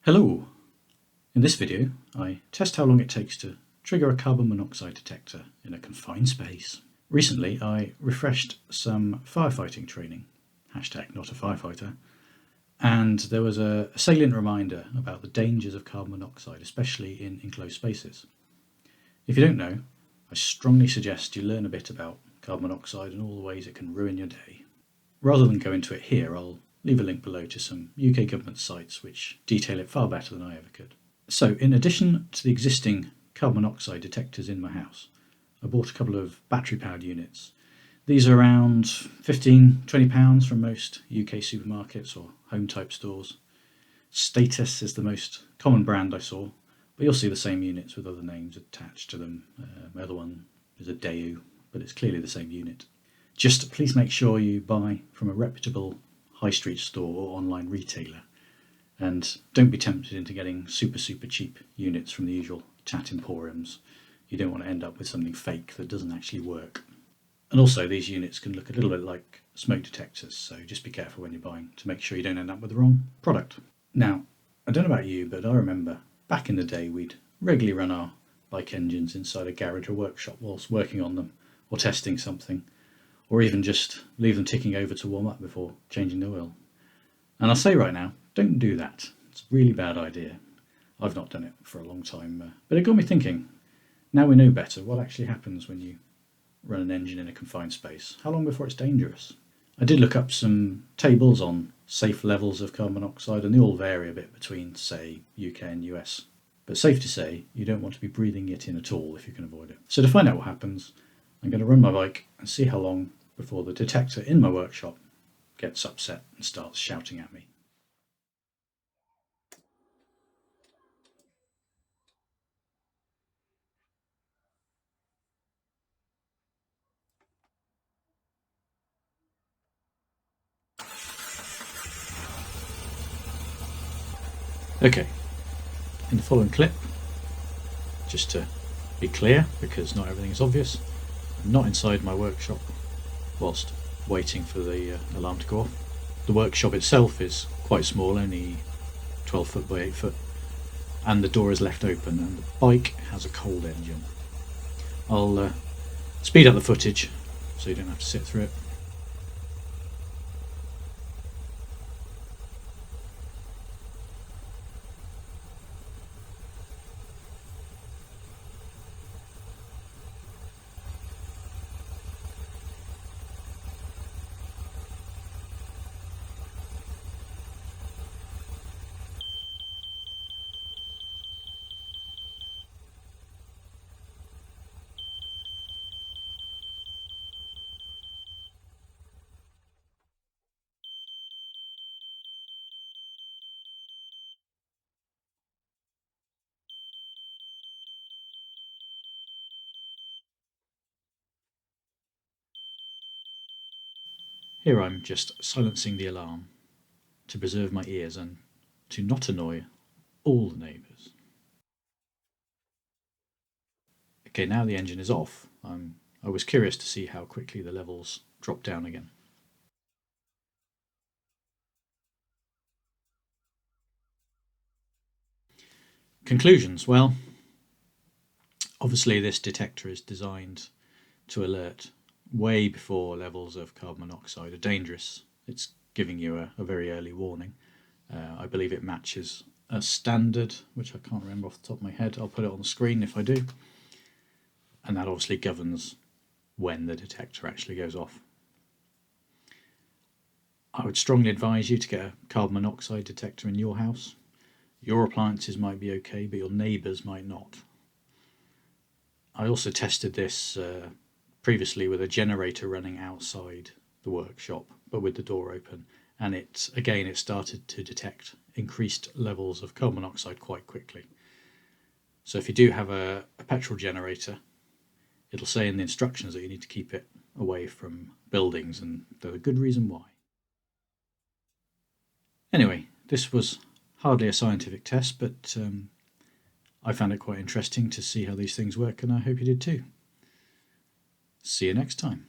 Hello! In this video, I test how long it takes to trigger a carbon monoxide detector in a confined space. Recently, I refreshed some firefighting training, hashtag not a firefighter, and there was a salient reminder about the dangers of carbon monoxide, especially in enclosed spaces. If you don't know, I strongly suggest you learn a bit about carbon monoxide and all the ways it can ruin your day. Rather than go into it here, I'll leave a link below to some UK government sites which detail it far better than I ever could. So, in addition to the existing carbon monoxide detectors in my house, I bought a couple of battery-powered units. These are around £15–20 from most UK supermarkets or home-type stores. Status is the most common brand I saw, but you'll see the same units with other names attached to them. My other one is a Daewoo, but it's clearly the same unit. Just please make sure you buy from a reputable high street store or online retailer, and don't be tempted into getting super cheap units from the usual tat emporiums. You don't want to end up with something fake that doesn't actually work. And also, these units can look a little bit like smoke detectors, so just be careful when you're buying to make sure you don't end up with the wrong product. Now, I don't know about you, but I remember back in the day we'd regularly run our bike engines inside a garage or workshop whilst working on them or testing something, or even just leave them ticking over to warm up before changing the oil. And I'll say right now, don't do that. It's a really bad idea. I've not done it for a long time, but it got me thinking. Now we know better, what actually happens when you run an engine in a confined space? How long before it's dangerous? I did look up some tables on safe levels of carbon monoxide, and they all vary a bit between, say, UK and US. But safe to say, you don't want to be breathing it in at all if you can avoid it. So to find out what happens, I'm going to run my bike and see how long before the detector in my workshop gets upset and starts shouting at me. Okay, in the following clip, just to be clear, because not everything is obvious, I'm not inside my workshop whilst waiting for the alarm to go off. The workshop itself is quite small, only 12 foot by 8 foot, and the door is left open, and the bike has a cold engine. I'll speed up the footage so you don't have to sit through it. Here I'm just silencing the alarm to preserve my ears and to not annoy all the neighbours. Okay, now the engine is off. I was curious to see how quickly the levels drop down again. Conclusions. Well, obviously this detector is designed to alert way before levels of carbon monoxide are dangerous. It's giving you a very early warning. I believe it matches a standard, which I can't remember off the top of my head. I'll put it on the screen if I do. And that obviously governs when the detector actually goes off. I would strongly advise you to get a carbon monoxide detector in your house. Your appliances might be okay, but your neighbours might not. I also tested this previously with a generator running outside the workshop, but with the door open, and it started to detect increased levels of carbon monoxide quite quickly. So if you do have a petrol generator, it'll say in the instructions that you need to keep it away from buildings, and there's a good reason why. Anyway, this was hardly a scientific test, but I found it quite interesting to see how these things work, and I hope you did too. See you next time.